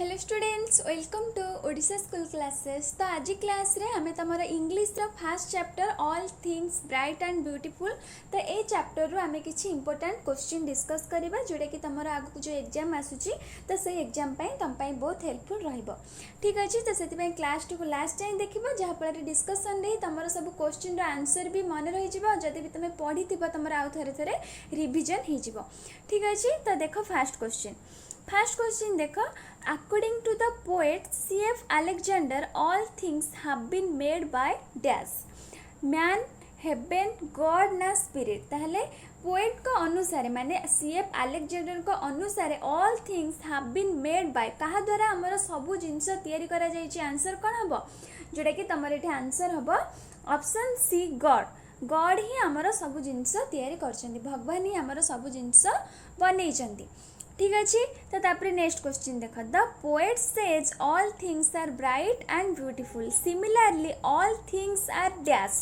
Hello students, welcome to Odisha school classes. तो आज class रे हमें तमरा इंग्लिश रो first chapter all things bright and beautiful. तो ये चैप्टर रो हमें किछि इंपोर्टेंट क्वेश्चन डिस्कस करबा जोटा कि तमरा आगु जो एग्जाम आसुची तो से एग्जाम पई तम पई बहुत हेल्पफुल रहइबो। ठीक अछि, तो सेति पई क्लास टू को लास्ट टाइम देखिबो जहा पर डिस्कशन रे तमरा सब क्वेश्चन रो आंसर भी मन रहि जिवो। जदि भी तमे पढी थिबो तमरा आउ थरे थरे रिवीजन हे जिवो। ठीक अछि, तो देखो फर्स्ट क्वेश्चन देखो, according to the poet C.F. Alexander, all things have been made by dash man, heaven, God ना spirit। ताहले पोएट को अनुसार माने C.F. Alexander को अनुसार all things have been made by कहा द्वारा हमर सबु जिंस तयारी करा जाय छि। आंसर कोन हबो जोटा कि तमर एठी आंसर हबो ऑप्शन सी गॉड ही हमर सबु जिंस तयारी करछन्ती। भगवान ही हमर सबु जिंस बनै छन्ती। ठीक अच्छे, तो तापरे नेक्स्ट क्वेश्चन देख, the poet says all things are bright and beautiful, similarly all things are dash.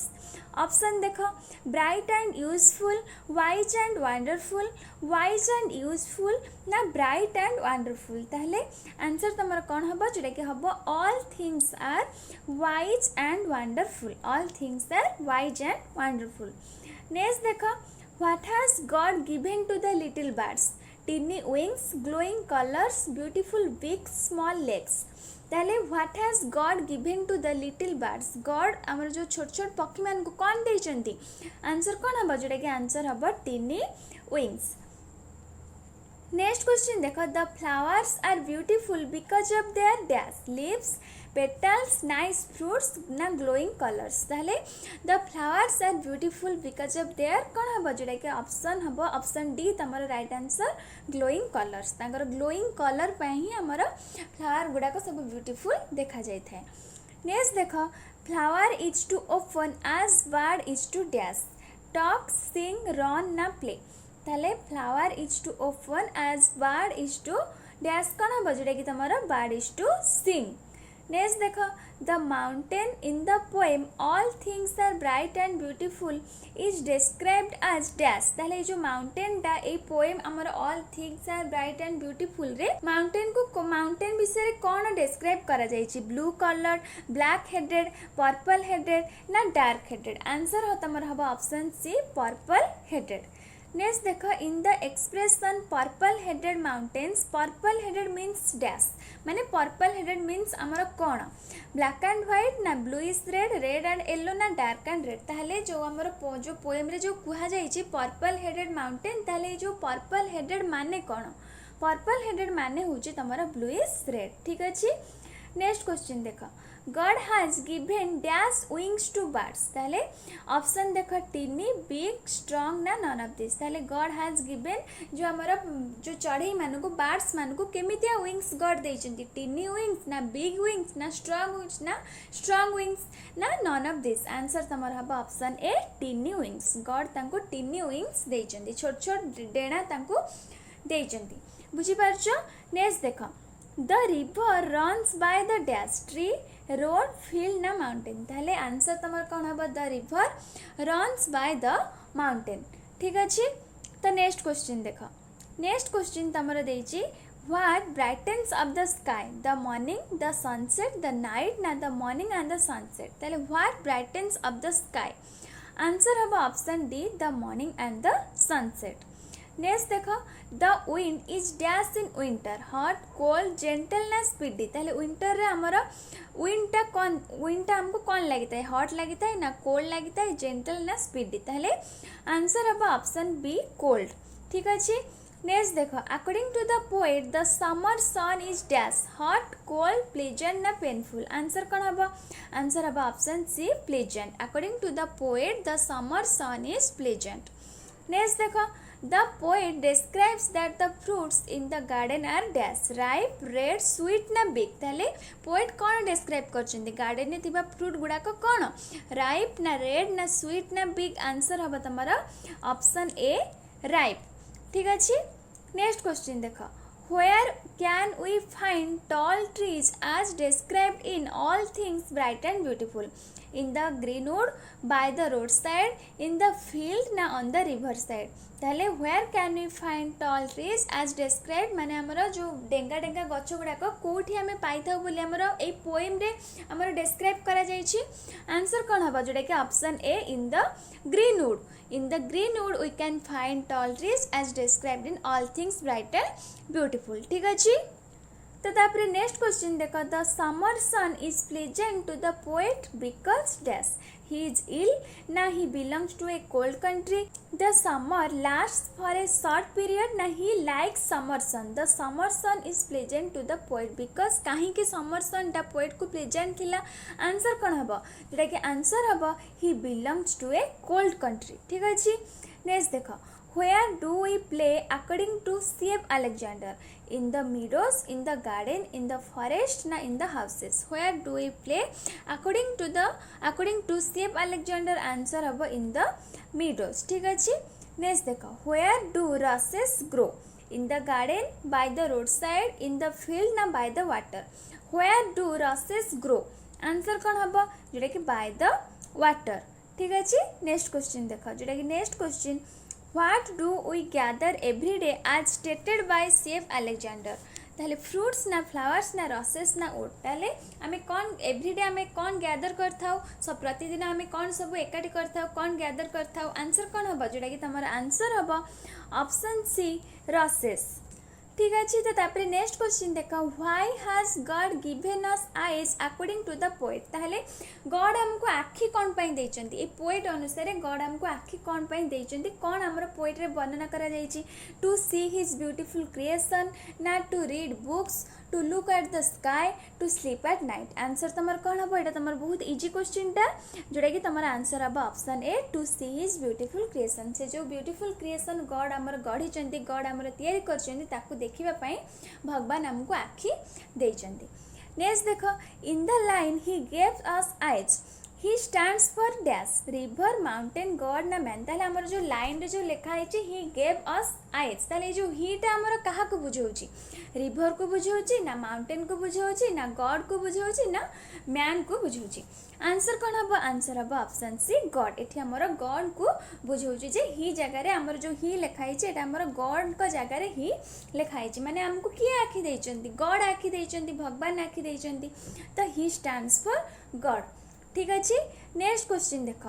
Option देख, bright and useful, wise and wonderful, wise and useful ना ब्राइट एंड वंडरफुल। ताहले आंसर तमर कौन हबो जोटा कि हबो all things are wise and wonderful, all things are wise and wonderful. Next देख, what has God given to the little birds, tiny wings, glowing colours, beautiful big small legs. ताहले what has God given to the little birds, God हमर जो छोट छोट पक्षी मान को कौन देइचंती। आंसर कौन हबो जोटा कि आंसर हबो टिनी विंग्स। नेक्स्ट क्वेश्चन देखो, the flowers are beautiful because of their dash, leaves, petals, nice fruits ना ग्लोइंग कलर्स। ताहले the flowers are beautiful because of their कौन हबो जोटा कि ऑप्शन हबो ऑप्शन डी तमरो राइट आंसर ग्लोइंग कलर्स। तांकर ग्लोइंग कलर पे ही हमर फ्लावर गुडा को सब ब्यूटीफुल देखा जाय थाए। नेक्स्ट देखो, flower is to open as bird is to dash, talk, sing, run ना प्ले। ताले flower is to open as bird is to dash कौन हबो जोटा कि तमरो bird is to sing. Next देखो, the mountain in the poem all things are bright and beautiful is described as dash. ताहले जो माउंटेन टा ए पोएम हमर all things are bright and beautiful रे माउंटेन विषय रे कोन डिस्क्राइब करा जाय छि, blue colour, black headed, purple headed ना डार्क हेडेड। आंसर हो तमर हबो option C purple headed. Next देखो, in the expression purple headed mountains, purple headed means dash माने पर्पल हेडेड मीन्स आमर कौन, ब्लैक एंड व्हाइट ना bluish red, red and yellow ना डार्क एंड रेड। ताहले जो आमर जो पोएम रे जो कुहा जाय छि पर्पल हेडेड माउंटेन, ताहले जो पर्पल हेडेड माने कौन, पर्पल हेडेड माने होछि तमरा ब्लूइश रेड। ठीक अछि, नेक्स्ट क्वेश्चन देखो, God has given dash wings to birds. ताहले ऑप्शन देखो टिनी, बिग, स्ट्रॉन्ग ना नन ऑफ दिस। ताहले गॉड हैज गिवन जो हमर जो चढ़ई मान को बर्ड्स मान को केमितिया विंग्स गॉड देइचंती, टिनी विंग्स ना बिग विंग्स ना स्ट्रॉन्ग विंग्स ना नन ऑफ दिस। आंसर तमर हबो option A tiny wings. God तांको टिनी विंग्स देइचंती, छोट छोट डेणा तांको देइचंती। बुझी पारछो। नेक्स्ट देखो, the river runs by the dash, tree, road, field ना माउंटेन। ताहले आंसर तमर कौन हबो the river runs by the mountain. ठीक अछि, तो नेक्स्ट क्वेश्चन देखो, नेक्स्ट क्वेश्चन तमर देइछि, what brightens of the sky, the morning, the sunset, the night ना the morning and the sunset. ताहले what brightens of the sky, answer हबो option D the morning and the sunset. Next देखो, the wind is dash in winter, hot, cold, gentle ना speedy. ताहले winter रे हमर wind हमको कौन लगता है, हॉट लगता है ना कोल्ड लगता है, जेंटल ना स्पीडी। ताहले आंसर हबो ऑप्शन बी कोल्ड। ठीक अछि, नेक्स्ट देखो, according to the poet the summer sun is dash, hot, cold, pleasant ना पेनफुल। आंसर कौन हबो, आंसर हबो option C pleasant. According to the poet the summer sun is pleasant. Next देखो, the poet describes that the fruits in the garden are dash, ripe, red, sweet ना big। ताले poet कौन describe करछन्ती, garden ने थिबा fruit गुडा को कौन, ripe ना red ना sweet ना big। आंसर हबो तमरा ऑप्शन ए ripe। ठीक अछि, नेक्स्ट क्वेश्चन देखो, where can we find tall trees as described in all things bright and beautiful। In the greenwood, by the road side, in the field ना on the river side. ताहले where can we find tall trees as describe माने आमर जो डेंगा डेंगा गछ गुड़ाक कौटी आम पाई बोली आमर a poem रे आमर डिस्क्राइब करा जायछि। आंसर कौन हम जोटा कि option A in the greenwood. In the greenwood we can find tall trees as described in all things bright and beautiful. ठीक अच्छे। तो तापर नेक्स्ट क्वेश्चन देख the summer sun is pleasant to the poet because dash he is ill ना he belongs to a cold country the summer last for a short period ना he like summer sun the summer sun is pleasant to the poet because कहीं summer सन टा poet को pleasant थिला। Answer कौन हम जोटा कि आंसर हम he belongs to a cold country. ठीक अच्छे। नेक्स्ट देख where do we play according to C.F. Alexander in the meadows, in the garden, in the forest na in the houses। where do we play according to C.F. Alexander answer habo in the meadows। ठीक अच्छे। Next देखो where do rushes grow in the garden, by the roadside, in the field ना by the water। where do rushes grow answer कौन हबो जोटा कि by the water। ठीक अच्छे। नेक्स्ट क्वेश्चन देखो जोटा कि next question What do we gather every day as stated by C.F. Alexander। ताहले फ्रूट्स ना फ्लावर्स ना रसेस ना ओट ताहले आमे कौन एवरीडे आमे कौन गैदर करथाउ सब प्रतिदिन आमे कौन सब एकाठी करथाउ कौन गैदर करथाउ आंसर कौन हबो जोटा कि तमर आंसर हबो ऑप्शन सी रसेस। ठीक अच्छे। तो तापर नेक्स्ट क्वेश्चन देख why has God given us eyes according to the poet ताहले गॉड हमको आखि कौन पाई देइचंती ए पोएट अनुसार गॉड हमको आखि कौन पाई देइचंती कौन हमर पोएट रे वर्णना करा जायछि to see his beautiful creation ना to read books to look at the sky to sleep at night. Answer तमर कौन हम एटा तमर बहुत इजी क्वेश्चन टा जोटा कि तमर आंसर हम option A to see his beautiful creation. से जो ब्यूटीफुल क्रिएशन गॉड हमर गढ़ी गॉड हमर तैयारी करछंती ताकू देखिबा पई भगवान हमको आखि देइचंती। नेक्स्ट देखो in the line he gave us eyes he stands for dash river mountain God ना मैन ताहले हमर जो लाइन रे जो लिखा है ही गेव अस आइज ताहले जो हीटा हमर कहा को बुझौछि रिवर को बुझौछि ना माउंटेन को बुझौछि ना गॉड को बुझौछि ना मैन को बुझौछि। आंसर कौन हम आंसर हम ऑप्शन सी गॉड। एठी हमर गॉड को बुझौछि जे ही जगह रे हमर जो ही लिखा है एटा हमर गॉड को जगह रे ही लिखा है माने हमको किए आखि देइचंती गॉड आखि देइचंती भगवान आखि देइचंती तो ही स्टैंड्स फॉर गॉड। ठीक अच्छे। नेक्स्ट क्वेश्चन देख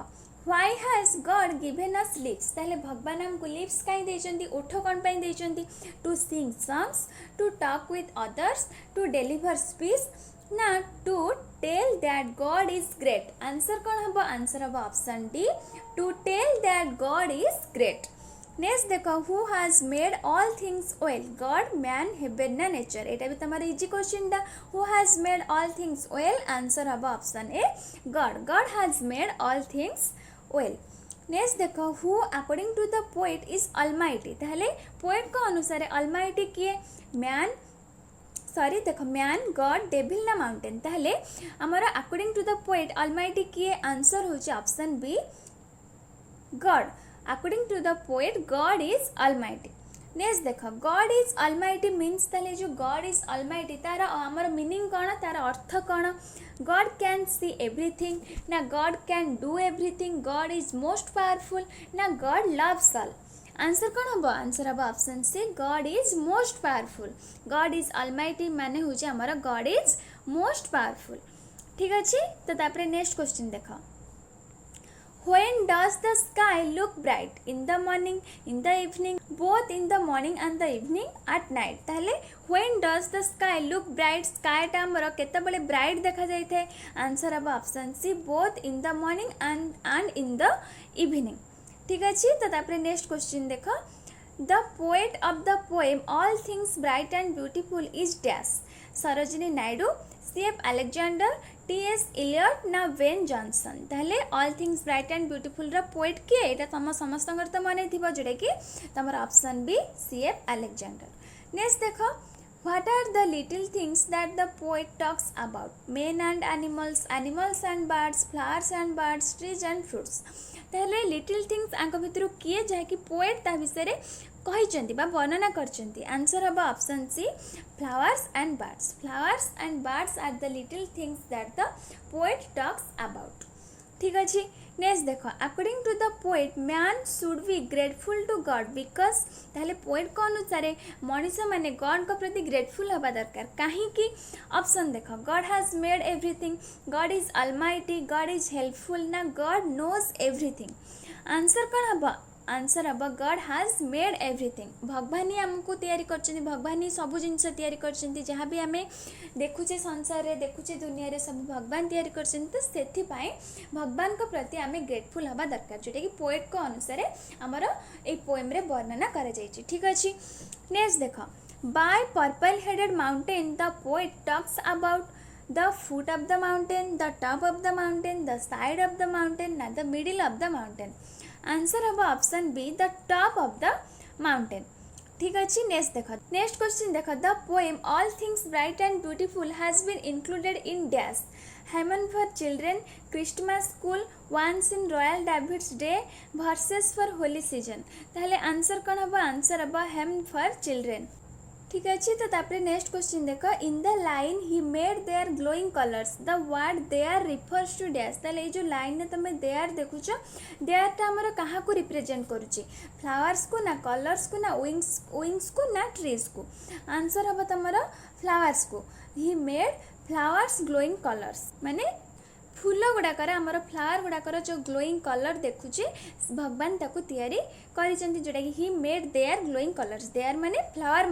why has God given us lips ताहले भगवान हमको लिप्स कहीं देइचंती ओठ कौन पाई देइचंती to sing songs to talk with others to deliver speech ना to tell that God is great. Answer कौन हम आंसर हम option D to tell that God is great. Next देखो who has made all things well God man heaven ना nature एटा भी तुम्हारा easy question टा who has made all things well answer हम option A God. God has made all things well. Next देखो who according to the poet is almighty ताहले poet को अनुसार ऑलमाइटी किए मैन सॉरी देखो मैन गॉड डेविल ना mountain ताहले हमारा according to the poet almighty किए आंसर होची option B God. According to the poet God is almighty. Next देखो गॉड इज ऑलमाइटी मीन्स ताले जो गॉड इज ऑलमाइटी तार आमर मीनिंग कौन तार अर्थ कौन गॉड कैन सी एवरीथिंग ना God can do everything God is most powerful ना गॉड लव्स ऑल। आंसर कौन हम आंसर हम option C God is most powerful. God is almighty माने होचे हमारा गॉड इज मोस्ट पावरफुल। ठीक अच्छे। तो तापर नेक्स्ट क्वेश्चन देखो When does the sky look bright? In the morning, in the evening, both in the morning and the evening, at night। ताहले when does the sky look bright? Sky टा हमर केतेबेले bright देखा जाय थे answer हम option C both in the morning and in the evening। ठीक अछि। तो तापर नेक्स्ट क्वेश्चन देखो the poet of the poem all things bright and beautiful is dash Sarojini Naidu C.F. Alexander T.S. Eliot ना वेन जॉनसन। ताहले all things bright and beautiful रा poet किए एटा तम समस्तंकर तो माने थिबो जोडे कि तमर option B C.F. Alexander। Next देखो What are the little things that the poet talks about? Men and animals, animals and birds, flowers and birds, trees and fruits। ताहले लिटिल थिंग्स आंक भितर किए जाय कि पोएट ता विषय कहिचंती बा वर्णना करचंती आंसर हम option C flowers and birds. Flowers and birds are the little things that the poet talks about. ठीक अच्छे। नेक्स्ट देख according to the poet man should be grateful to God because ताहले पोएट को अनुसार मनीष मैंने God को प्रति grateful हवा दरकार कहीं ऑप्शन देख God has made everything, God is Almighty, God is helpful ना गॉड नोज एवरीथिंग। आंसर कौन हम? आंसर हम गॉड हैज मेड एवरीथिंग। भगवान ही आमको तैयारी करछन्ती, भगवान ही सब जिनस तैयारी करछन्ती, जहाँ भी आम देखुचे संसार रे देखुचे दुनिया रे सब भगवान तैयारी करछन्ती। तो सेथिपाई भगवान को प्रति आम ग्रेटफुल हवा दरकार जोटा कि पोएट को अनुसार आमर ए पोएम रे वर्णना करा जायछि। ठीक अछि। नेक्स्ट देख by purple headed mountain the poet talks about the foot of the mountain, the top of the mountain, the side of the mountain, not the middle of the mountain. Answer अब option B the top of the mountain. ठीक अच्छे। Next देख next question देख the poem all things bright and beautiful has been included in dash hymn for children, Christmas school, once in royal David's day, verses for holy season. ताहले answer कौन हम? Answer हम हेमन for children. ठीक अच्छे। तो तापर next question देख in the line he made their glowing colours the word their refers to dash. ताले ये जो लाइन ने तुम देयर देखुच देयरटा आमर क्या रिप्रेजेंट करुच्ची? फ्लावर्स को ना कलर्स को ना विंग्स को ना ट्रीज को। आंसर हम तुम फ्लावर्स को। He made flowers glowing colours माने फूल गुड़ाकर आमर फ्लावर गुड़ाकर जो ग्लोइंग कलर देखुचे भगवान ताकू तैयारी करिसेंती जोटा कि he made their glowing colours. Their माने फ्लावर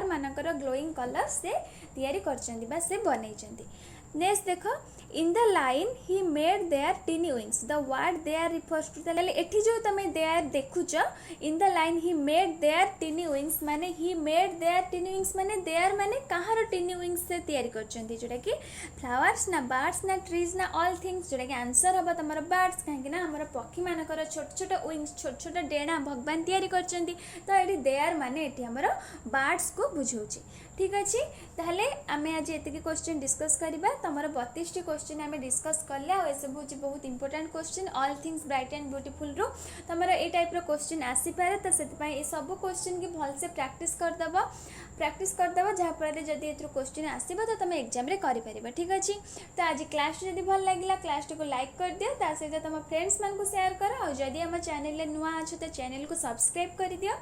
मानकर ग्लोइंग कलर्स से तैयारी करचंती बा से बनैचंती। नेक्स्ट देख in the line he made their tiny wings the word their refers to. ताले एठी जो तमे देयर देखुच in the line he made their tiny wings माने he made their tiny wings माने देयर माने कहार टिनी विंग्स से तैयारी करचंती जोटा कि फ्लावर्स ना बर्ड्स ना ट्रीज ना ऑल थिंग्स जोटा कि आंसर हम तमर बर्ड्स कहीं ना हमर पक्षी मानकर छोट छोट विंग्स छोट छोट डेणा भगवान तैयारी करचंती। तो ये देयर माने एठी हमर बर्ड्स को बुझाउची। ठीक अच्छे। ताहले आमे आज एतिकी क्वेश्चन डिस्कस करिबा। तमर 32 टी क्वेश्चन आमे डिस्कस करले आ सब होची बहुत important question all things bright and beautiful रो तमर ए टाइप रो क्वेश्चन आसी पारे। तो सेति पई ए सब क्वेश्चन की भल से प्रैक्टिस करदबो जहाँ पर जदि एथरो क्वेश्चन आसीबो तो तुम एग्जाम रे करि परिबा। ठीक अछि। तो आज क्लास जदि भल लागिला क्लास को लाइक कर दियो, ता सहित तुम फ्रेंड्स मान को शेयर कर और जदि हम चैनल ले नुआ अछ तो चैनल को सब्सक्राइब कर दियो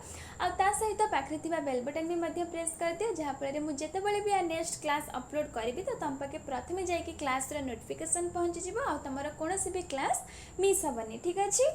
और ता सहित पाखरे थिबा बेल बटन भी मध्य प्रेस कर दियो जहाँ पर मु जेतेबेले भी नेक्स्ट क्लास अपलोड करी तो तुम पाके प्रथमे जाइए क्लास रो नोटिफिकेशन पहुँची और तुम कौन भी क्लास मिस हेनी। ठीक अच्छे।